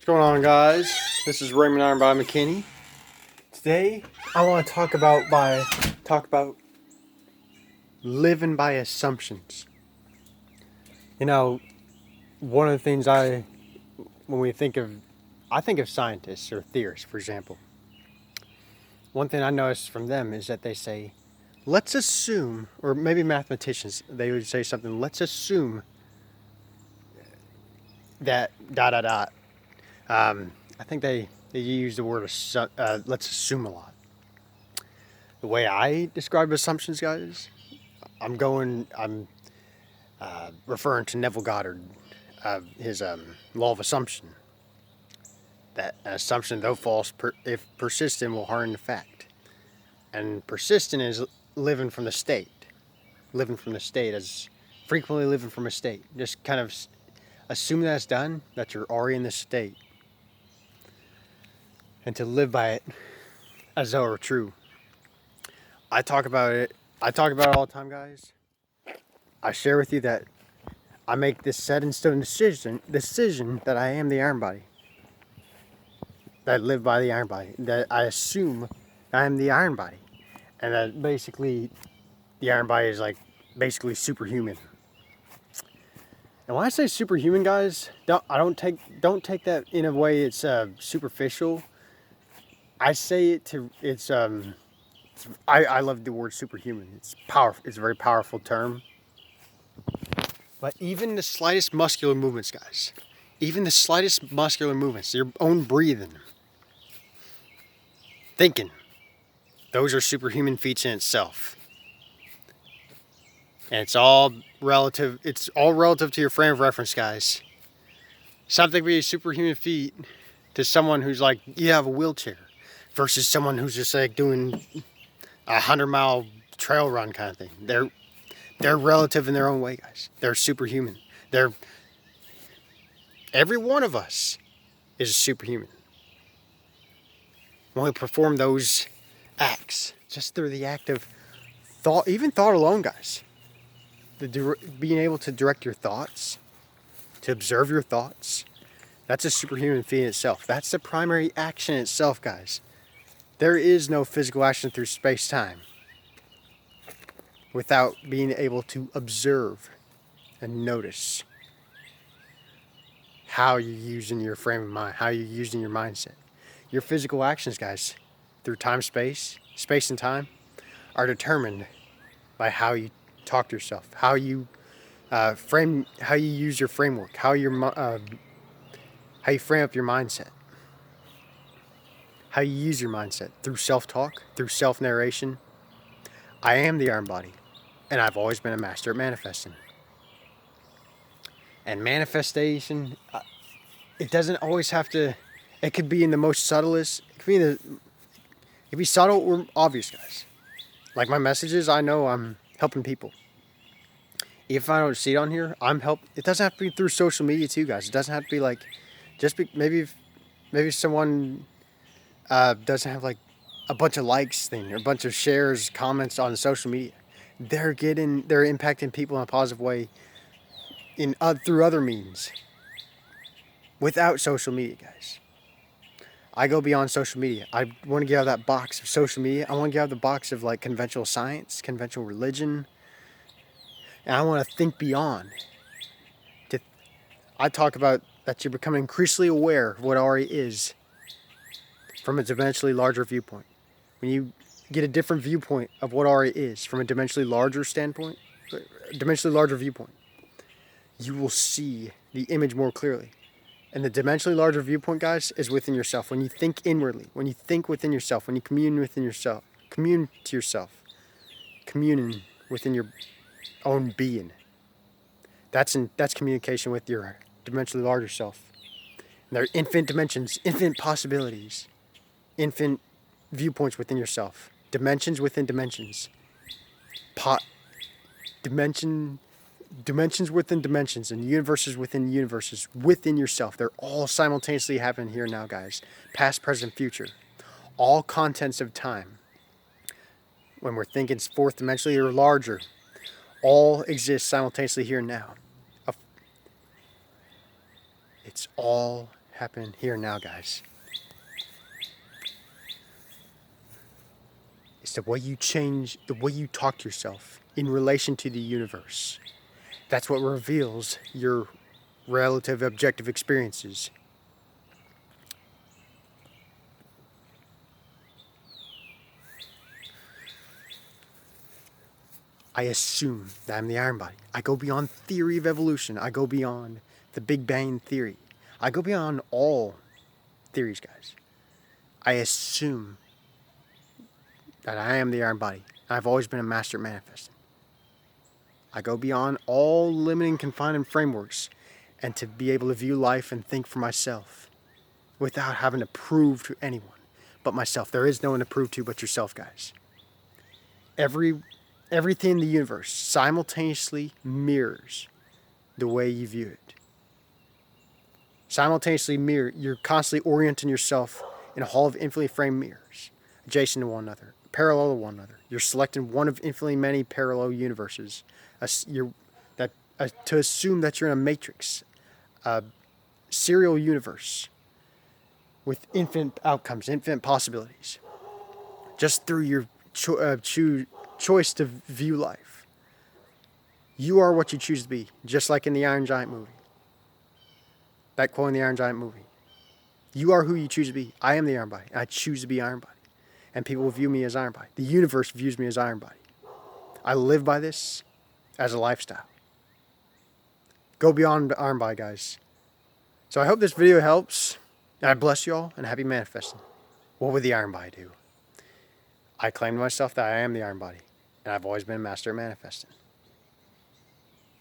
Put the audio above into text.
What's going on, guys? This is Raymond Iron by McKinney. Today I want to talk about living by assumptions. You know, one of the things when we think of I think of scientists or theorists, for example. One thing I noticed from them is that they say, let's assume, or maybe mathematicians, they would say something, let's assume that dot dot dot. I think they use the word let's assume a lot. The way I describe assumptions, guys, I'm referring to Neville Goddard, his law of assumption. That an assumption, though false, if persistent, will harden the fact. And persistent is living from the state as frequently living from a state. Just kind of assume that it's done, that you're already in the state, and to live by it as though it were true. I talk about it all the time, guys. I share with you that I make this set in stone decision that I am the iron body. That I live by the iron body. That I assume I am the iron body. And that basically the iron body is like basically superhuman. And when I say superhuman, guys, don't take that in a way it's superficial. I say it to I love the word superhuman. It's powerful. It's a very powerful term. But even the slightest muscular movements, guys, your own breathing, thinking, those are superhuman feats in itself. And it's all relative to your frame of reference, guys. Something can be a superhuman feat to someone who's like, you have a wheelchair, versus someone who's just like doing 100-mile trail run kind of thing. They're relative in their own way, guys. They're superhuman. Every one of us is superhuman. When we perform those acts, just through the act of thought, even thought alone, guys. Being able to direct your thoughts, to observe your thoughts, that's a superhuman feat in itself. That's the primary action itself, guys. There is no physical action through space-time without being able to observe and notice how you're using your frame of mind, how you're using your mindset. Your physical actions, guys, through space and time, are determined by how you talk to yourself, how you use your framework, how you frame up your mindset, how you use your mindset through self-talk, through self-narration. I am the iron body, and I've always been a master at manifesting. And manifestation, it doesn't always have to. It could be in the most subtlest. It could be subtle or obvious, guys. Like my messages, I know I'm helping people. If I don't see it on here, it doesn't have to be through social media too, guys. It doesn't have to be like, maybe someone doesn't have like a bunch of likes thing or a bunch of shares, comments on social media. They're impacting people in a positive way through other means. Without social media, guys. I go beyond social media. I want to get out of that box of social media. I want to get out of the box of like conventional science, conventional religion. And I want to think beyond. I talk about that you're becoming increasingly aware of what already is from a dimensionally larger viewpoint. When you get a different viewpoint of what already is from a dimensionally larger viewpoint, you will see the image more clearly. And the dimensionally larger viewpoint, guys, is within yourself. When you think inwardly, when you think within yourself, when you communing within yourself, communing within your own being. That's communication with your dimensionally larger self. And there are infinite dimensions, infinite possibilities, infinite viewpoints within yourself. Dimensions within dimensions. Dimensions within dimensions and universes within universes within yourself. They're all simultaneously happening here now, guys. Past, present, future. All contents of time. When we're thinking fourth dimensionally or larger, all exist simultaneously here and now. It's all happen here and now, guys. It's the way you change, the way you talk to yourself in relation to the universe. That's what reveals your relative objective experiences. I assume that I'm the iron body. I go beyond theory of evolution. I go beyond the Big Bang theory. I go beyond all theories, guys. I assume that I am the iron body. I've always been a master at manifesting. I go beyond all limiting, confining frameworks and to be able to view life and think for myself without having to prove to anyone but myself. There is no one to prove to but yourself, guys. Everything in the universe simultaneously mirrors the way you view it. Simultaneously mirror, you're constantly orienting yourself in a hall of infinitely framed mirrors, adjacent to one another, parallel to one another. You're selecting one of infinitely many parallel universes. To assume that you're in a matrix, a serial universe with infinite outcomes, infinite possibilities, just through your choice to view life. You are what you choose to be, just like in the Iron Giant movie. That quote in the Iron Giant movie. You are who you choose to be. I am the Iron Body. I choose to be Iron Body. And people will view me as Iron Body. The universe views me as Iron Body. I live by this as a lifestyle. Go beyond Iron Body, guys. So I hope this video helps. And I bless you all and happy manifesting. What would the Iron Body do? I claim to myself that I am the Iron Body. And I've always been a master at manifesting.